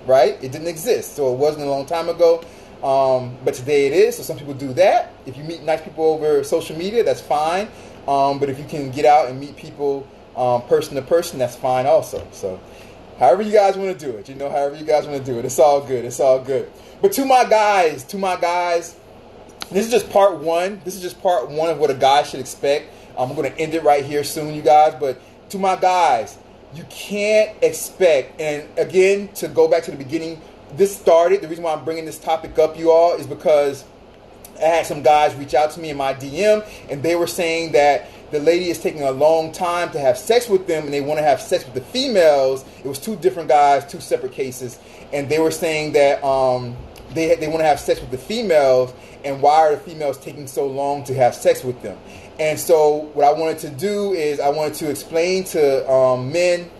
S1: right? It didn't exist, so it wasn't a long time ago. But today it is, so some people do that. If you meet nice people over social media, that's fine. But if you can get out and meet people person to person, that's fine also. So however you guys want to do it, however you guys want to do it, it's all good. It's all good. But to my guys, this is just part one. This is just part one of what a guy should expect. I'm going to end it right here soon, you guys. But to my guys, you can't expect, and again, to go back to the beginning, the reason why I'm bringing this topic up, you all, is because I had some guys reach out to me in my DM, and they were saying that the lady is taking a long time to have sex with them, and they want to have sex with the females. It was two different guys, two separate cases, and they were saying that they want to have sex with the females, and why are the females taking so long to have sex with them? And so what I wanted to do is I wanted to explain to men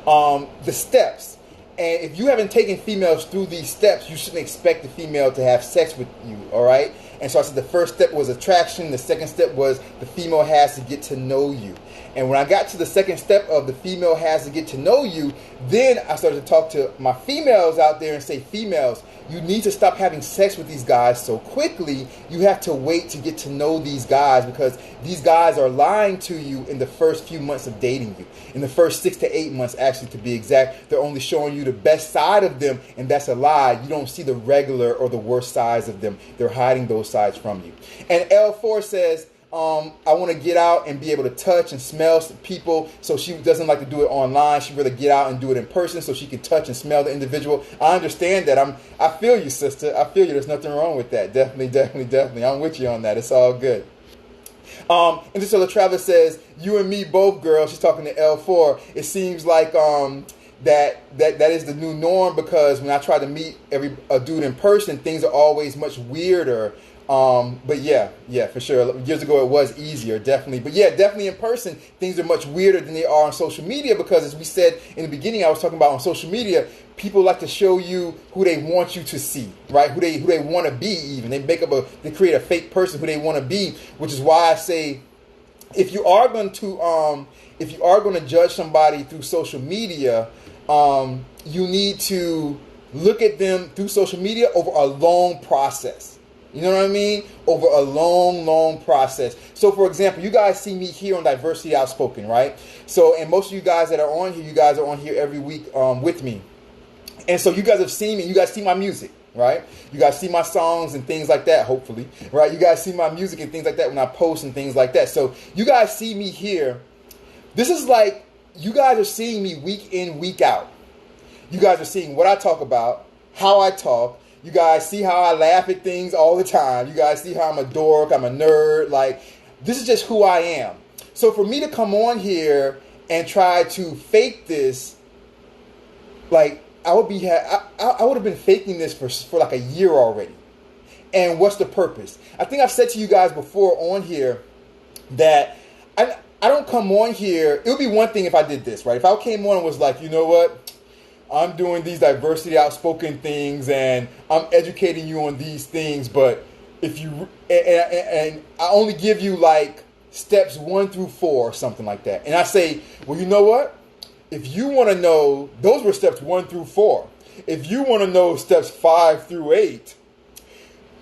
S1: the steps. And if you haven't taken females through these steps, you shouldn't expect the female to have sex with you, all right? And so I said the first step was attraction. The second step was the female has to get to know you. And when I got to the second step of the female has to get to know you, then I started to talk to my females out there and say, females, you need to stop having sex with these guys so quickly. You have to wait to get to know these guys, because these guys are lying to you in the first few months of dating you. In the first 6 to 8 months, actually, to be exact, they're only showing you the best side of them, and that's a lie. You don't see the regular or the worst sides of them. They're hiding those sides from you. And L4 says, I want to get out and be able to touch and smell people. So she doesn't like to do it online. She'd rather get out and do it in person so she can touch and smell the individual. I understand that. I feel you, sister. I feel you. There's nothing wrong with that. Definitely. I'm with you on that. It's all good. Interstellar Travis says, you and me both, girl. She's talking to L4. It seems like that is the new norm, because when I try to meet a dude in person, things are always much weirder. But yeah, for sure. Years ago, it was easier, definitely. But yeah, definitely in person, things are much weirder than they are on social media, because as we said in the beginning, I was talking about on social media, people like to show you who they want you to see, right? Who they want to be even. They create a fake person who they want to be, which is why I say, if you are going to judge somebody through social media, you need to look at them through social media over a long process. You know what I mean? Over a long process. So, for example, you guys see me here on Diversity Outspoken, right? So, and most of you guys that are on here, you guys are on here every week with me. And so you guys have seen me. You guys see my music, right? You guys see my songs and things like that, hopefully, right? You guys see my music and things like that when I post and things like that. So you guys see me here. This is like, you guys are seeing me week in, week out. You guys are seeing what I talk about, how I talk. You guys see how I laugh at things all the time. You guys see how I'm a dork, I'm a nerd. Like, this is just who I am. So for me to come on here and try to fake this, like, I would have been faking this for like a year already. And what's the purpose? I think I've said to you guys before on here that I don't come on here. It would be one thing if I did this, right? If I came on and was like, you know what? I'm doing these diversity outspoken things and I'm educating you on these things, but if you and I only give you like steps 1 through 4 or something like that, and I say, well, you know what? If you want to know, those were steps 1 through 4. If you want to know steps 5 through 8,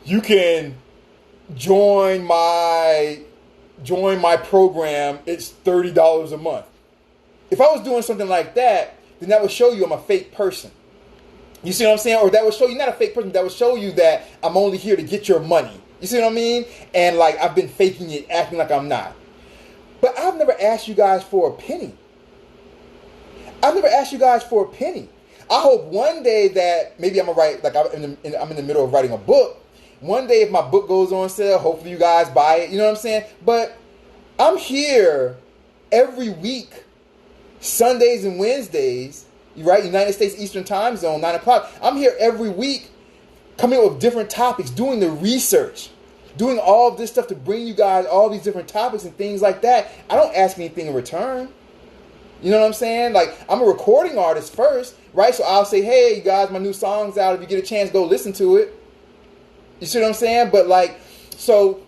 S1: you can join my program. It's $30 a month. If I was doing something like that, then that would show you I'm a fake person. You see what I'm saying? Or that would show you not a fake person. That would show you that I'm only here to get your money. You see what I mean? And like I've been faking it, acting like I'm not. But I've never asked you guys for a penny. I've never asked you guys for a penny. I hope one day that maybe I'm gonna write, like I'm in the middle of writing a book. One day if my book goes on sale, hopefully you guys buy it. You know what I'm saying? But I'm here every week, Sundays and Wednesdays, right? United States Eastern Time Zone, 9 o'clock. I'm here every week coming up with different topics, doing the research, doing all of this stuff to bring you guys all these different topics and things like that. I don't ask anything in return. You know what I'm saying? Like, I'm a recording artist first, right? So I'll say, hey, you guys, my new song's out. If you get a chance, go listen to it. You see what I'm saying? But like, so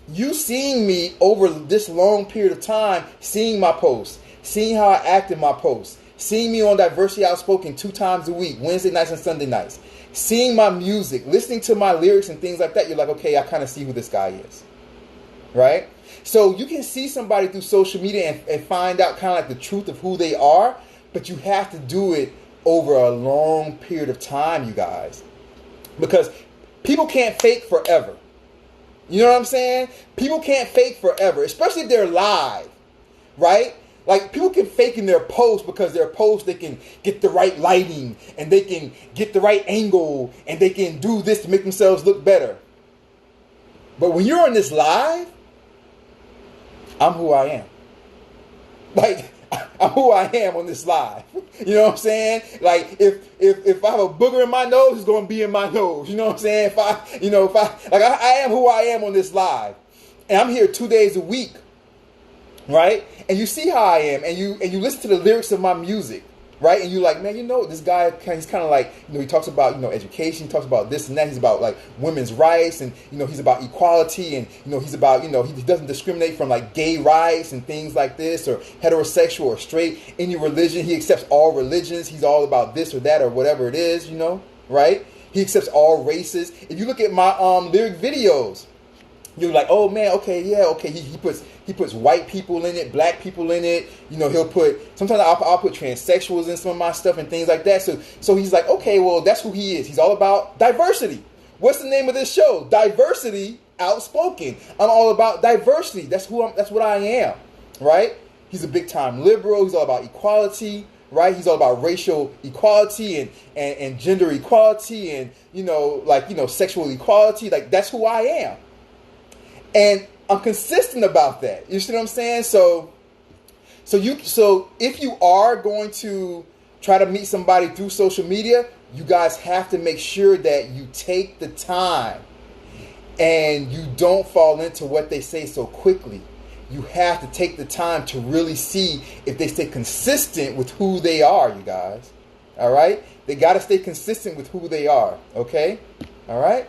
S1: you seeing me over this long period of time, seeing my posts, seeing how I act in my posts, seeing me on Diversity Outspoken 2 times a week, Wednesday nights and Sunday nights, seeing my music, listening to my lyrics and things like that, you're like, okay, I kind of see who this guy is, right? So you can see somebody through social media and find out kind of like the truth of who they are, but you have to do it over a long period of time, you guys, because people can't fake forever. You know what I'm saying? People can't fake forever, especially if they're live, right? Like, people can fake in their posts because their posts, they can get the right lighting and they can get the right angle and they can do this to make themselves look better. But when you're on this live, I'm who I am. Like, I'm who I am on this live. You know what I'm saying? Like, if I have a booger in my nose, it's going to be in my nose. You know what I'm saying? I am who I am on this live. And I'm here 2 days a week. Right? And you see how I am, and you listen to the lyrics of my music, right? And you're like, man, you know, this guy, he's kind of like, you know, he talks about, you know, education, he talks about this and that, he's about like women's rights, and, you know, he's about equality, and, you know, he's about, you know, he doesn't discriminate from like gay rights and things like this, or heterosexual or straight, any religion, he accepts all religions, he's all about this or that or whatever it is, you know, right? He accepts all races. If you look at my lyric videos, you're like, oh man, okay, yeah, okay. He puts white people in it, black people in it. You know, he'll put, sometimes I'll put transsexuals in some of my stuff and things like that. So he's like, okay, well, that's who he is. He's all about diversity. What's the name of this show? Diversity Outspoken. I'm all about diversity. That's what I am, right? He's a big time liberal. He's all about equality, right? He's all about racial equality and gender equality and, you know, like, you know, sexual equality. Like, that's who I am. And I'm consistent about that. You see what I'm saying? So if you are going to try to meet somebody through social media, you guys have to make sure that you take the time and you don't fall into what they say so quickly. You have to take the time to really see if they stay consistent with who they are, you guys. All right? They got to stay consistent with who they are. Okay? All right?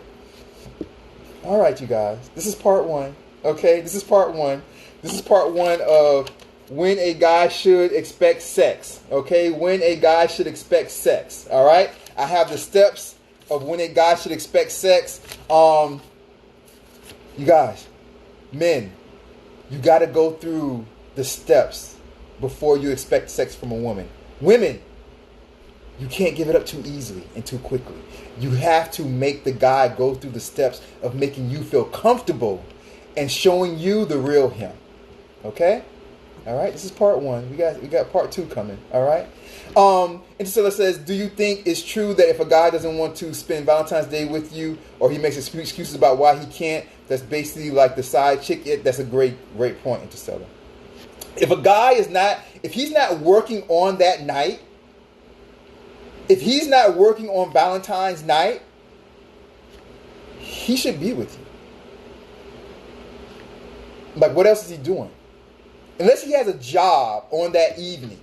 S1: All right, you guys. This is part 1. Okay, this is part 1. This is part 1 of when a guy should expect sex. Okay, when a guy should expect sex. All right, I have the steps of when a guy should expect sex. You guys, men, you got to go through the steps before you expect sex from a woman. Women, you can't give it up too easily and too quickly. You have to make the guy go through the steps of making you feel comfortable and showing you the real him. Okay? All right? This is part 1. We got part 2 coming. All right? And so it says, do you think it's true that if a guy doesn't want to spend Valentine's Day with you, or he makes excuses about why he can't, that's basically like the side chick? That's a great point, Interstellar. If a guy if he's not working on that night, if he's not working on Valentine's night, he should be with you. Like, what else is he doing? Unless he has a job on that evening.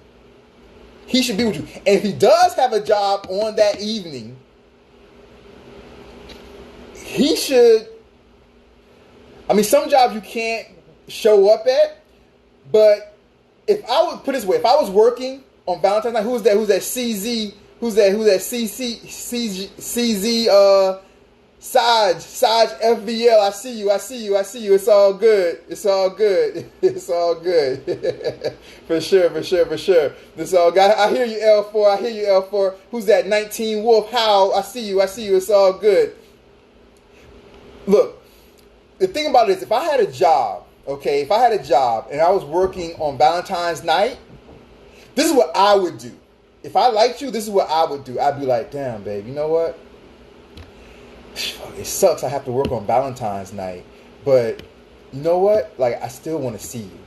S1: he should be with you. And if he does have a job on that evening, he should. I mean, some jobs you can't show up at, but if I would put it this way, if I was working on Valentine's night, who's that CZ? Who's that CZ? Saj FVL, I see you. It's all good. It's all good. For sure. This all good. I hear you, L4. Who's that 19 Wolf? How? I see you. It's all good. Look, the thing about it is, if I had a job, and I was working on Valentine's night, this is what I would do. If I liked you, this is what I would do. I'd be like, damn, babe, you know what? It sucks I have to work on Valentine's night, but you know what? Like, I still want to see you.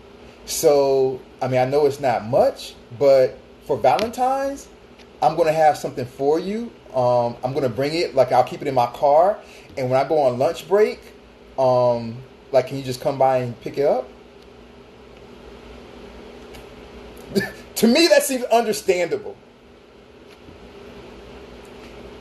S1: So, I mean, I know it's not much, but for Valentine's, I'm going to have something for you. I'm going to bring it, like, I'll keep it in my car, and when I go on lunch break, like, can you just come by and pick it up? To me, that seems understandable.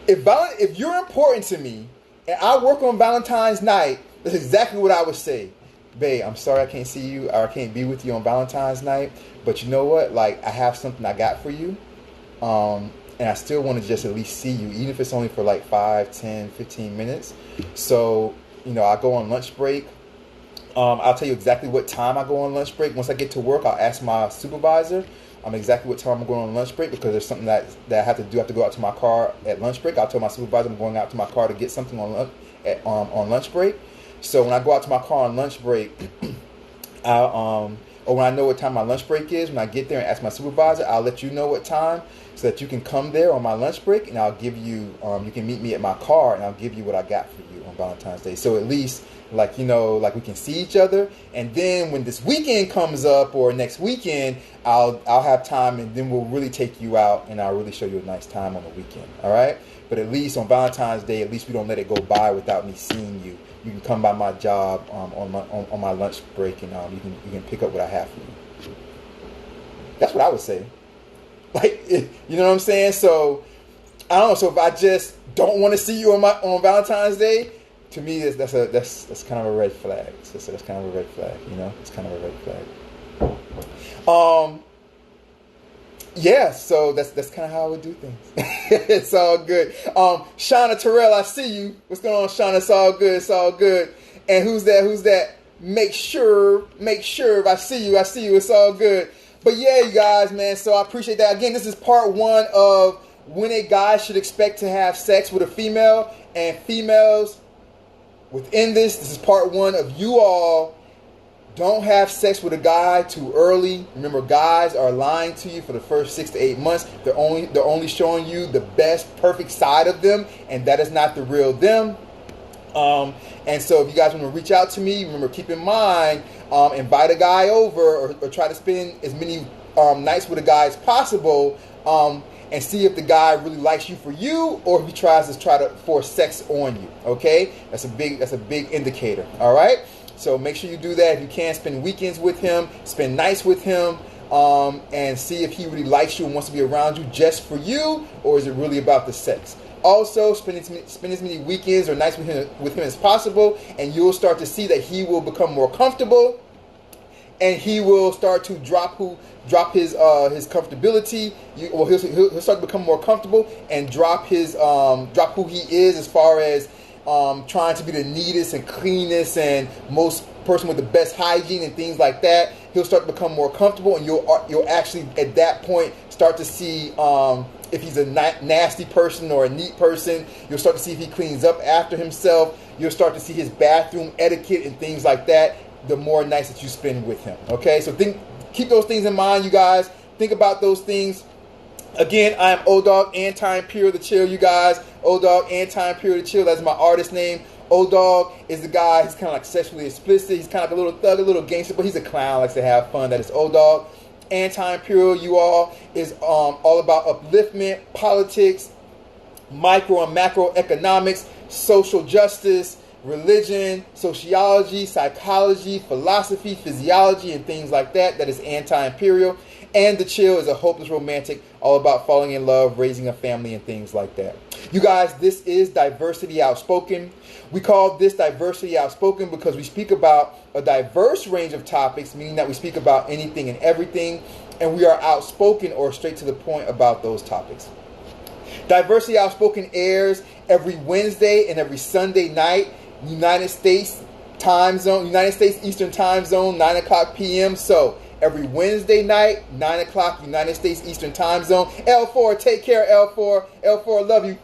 S1: If you're important to me, and I work on Valentine's night, that's exactly what I would say. Babe, I'm sorry I can't see you, or I can't be with you on Valentine's night, but you know what? Like, I have something I got for you, and I still want to just at least see you, even if it's only for like 5, 10, 15 minutes. So, you know, I go on lunch break. I'll tell you exactly what time I go on lunch break. Once I get to work, I'll ask my supervisor exactly what time I'm going on lunch break, because there's something that I have to do. I have to go out to my car at lunch break. I'll tell my supervisor I'm going out to my car to get something on lunch break. So when I go out to my car on lunch break, or when I know what time my lunch break is, when I get there and ask my supervisor, I'll let you know what time, so that you can come there on my lunch break, and I'll give you, you can meet me at my car, and I'll give you what I got for you on Valentine's Day. So at least, like, you know, like, we can see each other. And then when this weekend comes up, or next weekend, I'll have time, and then we'll really take you out, and I'll really show you a nice time on the weekend. All right? But at least on Valentine's Day, at least we don't let it go by without me seeing you. You can come by my job on my lunch break, and you can pick up what I have for you. That's what I would say. Like, you know what I'm saying? So I don't know. So if I just don't want to see you on Valentine's Day, to me, that's kind of a red flag. So that's kind of a red flag, you know? It's kind of a red flag. Yeah, so that's kind of how I would do things. It's all good. Shauna Terrell, I see you. What's going on, Shauna? It's all good. And who's that? Make sure. I see you. It's all good. But yeah, you guys, man. So I appreciate that. Again, this is part 1 of when a guy should expect to have sex with a female, and females. Within this is part 1 of you all don't have sex with a guy too early. Remember, guys are lying to you for the first 6 to 8 months. They're only showing you the best, perfect side of them, and that is not the real them. And so if you guys want to reach out to me, remember, keep in mind, invite a guy over, or try to spend as many nights with a guy as possible, and see if the guy really likes you for you, or if he tries to force sex on you. Okay, that's a big indicator. All right, so make sure you do that. If you can, spend weekends with him, spend nights with him, and see if he really likes you and wants to be around you just for you, or is it really about the sex? Also, spend as many weekends or nights with him as possible, and you'll start to see that he will become more comfortable, and he will start to drop his comfortability. He'll start to become more comfortable and drop who he is, as far as trying to be the neatest and cleanest and most person with the best hygiene and things like that. He'll start to become more comfortable, and you'll actually at that point start to see if he's a nasty person or a neat person. You'll start to see if he cleans up after himself. You'll start to see his bathroom etiquette and things like that, the more nights that you spend with him. Okay, so keep those things in mind, you guys. Think about those things. Again, I am O-Dogg, Anti-Imperial, the chill, you guys. O-Dogg, Anti-Imperial, the chill. That's my artist name. O-Dogg is the guy. He's kind of like sexually explicit. He's kind of like a little thug, a little gangster, but he's a clown, likes to have fun. That is O-Dogg. Anti-Imperial, you all, is all about upliftment, politics, micro and macroeconomics, social justice, religion, sociology, psychology, philosophy, physiology, and things like that. That is Anti-Imperial. And The Chill is a hopeless romantic, all about falling in love, raising a family, and things like that. You guys, this is Diversity Outspoken. We call this Diversity Outspoken because we speak about a diverse range of topics, meaning that we speak about anything and everything, and we are outspoken or straight to the point about those topics. Diversity Outspoken airs every Wednesday and every Sunday night, United States Eastern Time Zone, 9 o'clock p.m. So, every Wednesday night, 9 o'clock, United States Eastern Time Zone. L4, take care, L4. L4, love you.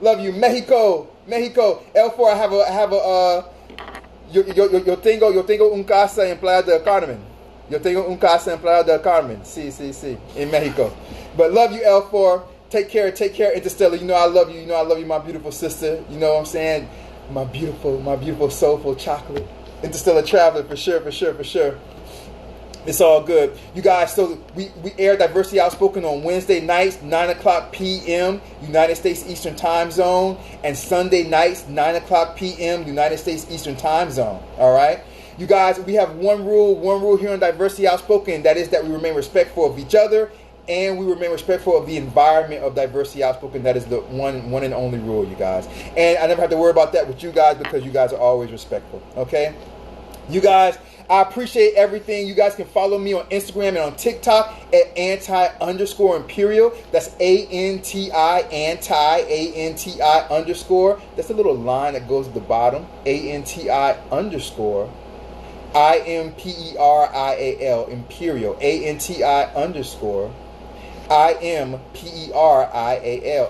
S1: Love you. Mexico. L4, I have a yo tengo un casa en Playa del Carmen. Yo tengo un casa en Playa del Carmen. Sí, in Mexico. But love you, L4. Take care, Interstellar. You know I love you, my beautiful sister. You know what I'm saying? My beautiful soulful chocolate. Interstellar traveler, for sure. It's all good. You guys, so we air Diversity Outspoken on Wednesday nights, 9 o'clock p.m., United States Eastern Time Zone, and Sunday nights, 9 o'clock p.m., United States Eastern Time Zone. All right? You guys, we have one rule here on Diversity Outspoken, that is that we remain respectful of each other, and we remain respectful of the environment of Diversity Outspoken. That is the one and only rule, you guys. And I never have to worry about that with you guys because you guys are always respectful. Okay? You guys, I appreciate everything. You guys can follow me on Instagram and on TikTok at anti_imperial. That's ANTI, anti_. That's a little line that goes at the bottom. ANTI_IMPERIAL, Imperial. ANTI_IMPERIAL,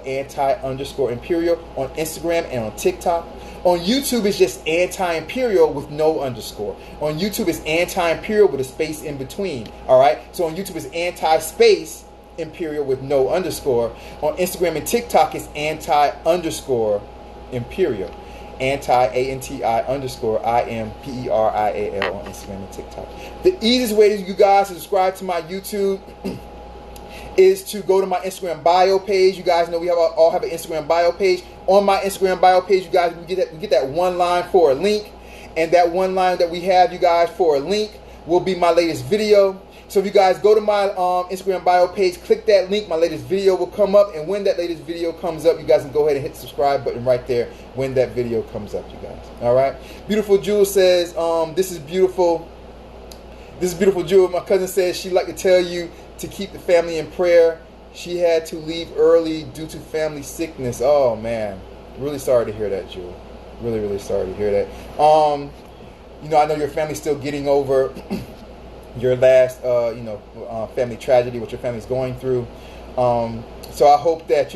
S1: anti_imperial on Instagram and on TikTok. On YouTube, it's just Anti-Imperial with no underscore. On YouTube, it's Anti-Imperial with a space in between. All right? So on YouTube, it's Anti-Space Imperial with no underscore. On Instagram and TikTok, it's Anti_Imperial. Anti-ANTI_IMPERIAL on Instagram and TikTok. The easiest way to you guys to subscribe to my YouTube is to go to my Instagram bio page. You guys know we all have an Instagram bio page. On my Instagram bio page, you guys, we get that one line for a link. And that one line that we have, you guys, for a link will be my latest video. So if you guys go to my Instagram bio page, click that link, my latest video will come up. And when that latest video comes up, you guys can go ahead and hit the subscribe button right there when that video comes up, you guys. All right? Beautiful Jewel says, this is beautiful. This is Beautiful Jewel. My cousin says she'd like to tell you to keep the family in prayer. She had to leave early due to family sickness. Oh, man. Really sorry to hear that, Jewel. Really sorry to hear that. I know your family's still getting over your last, family tragedy, what your family's going through. So I hope that,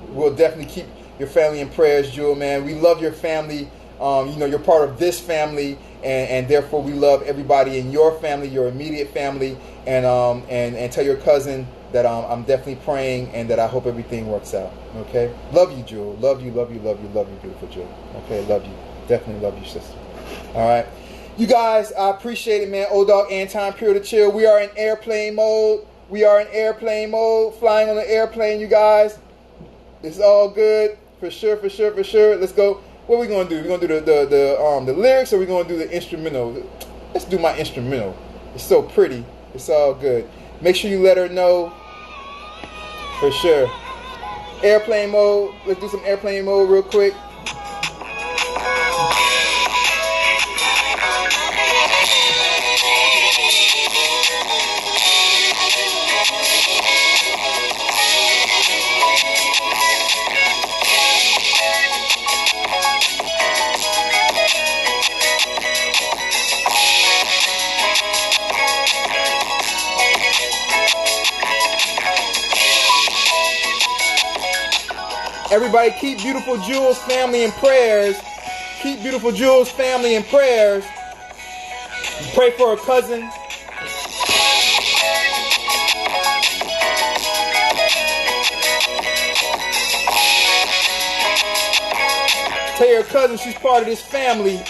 S1: we'll definitely keep your family in prayers, Jewel, man. We love your family. You're part of this family, and therefore we love everybody in your family, your immediate family, and tell your cousin that I'm definitely praying and that I hope everything works out. Okay? Love you, Jewel. Love you, beautiful Jewel. Okay? Love you. Definitely love you, sister. All right? You guys, I appreciate it, man. Dogg, Anti-Imperial to Chill. We are in airplane mode. Flying on an airplane, you guys. It's all good. For sure. Let's go. What are we going to do? We're going to do the lyrics, or we're going to do the instrumental? Let's do my instrumental. It's so pretty. It's all good. Make sure you let her know. For sure. Airplane mode. Let's do some airplane mode real quick. Everybody keep Beautiful Jewel's family in prayers. Keep Beautiful Jewel's family in prayers. Pray for her cousin. Tell your cousin she's part of this family.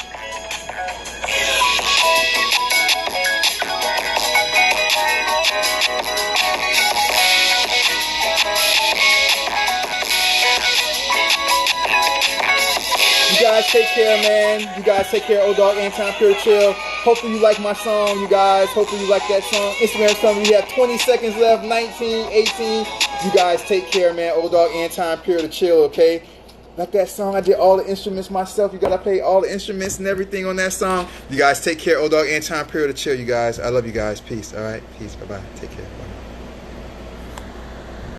S1: You guys take care, man. You guys take care. Dogg, Anti-Imperial Chill. Hopefully you like my song, you guys. Hopefully you like that song. Instagram telling me we have 20 seconds left. 19, 18. You guys take care, man. Old Dog, Anti-Imperial to chill, okay? Like that song, I did all the instruments myself. You gotta play all the instruments and everything on that song. You guys take care. Old Dog, Anti-Imperial to chill, you guys. I love you guys. Peace, all right? Peace. Bye-bye. Take care. Bye.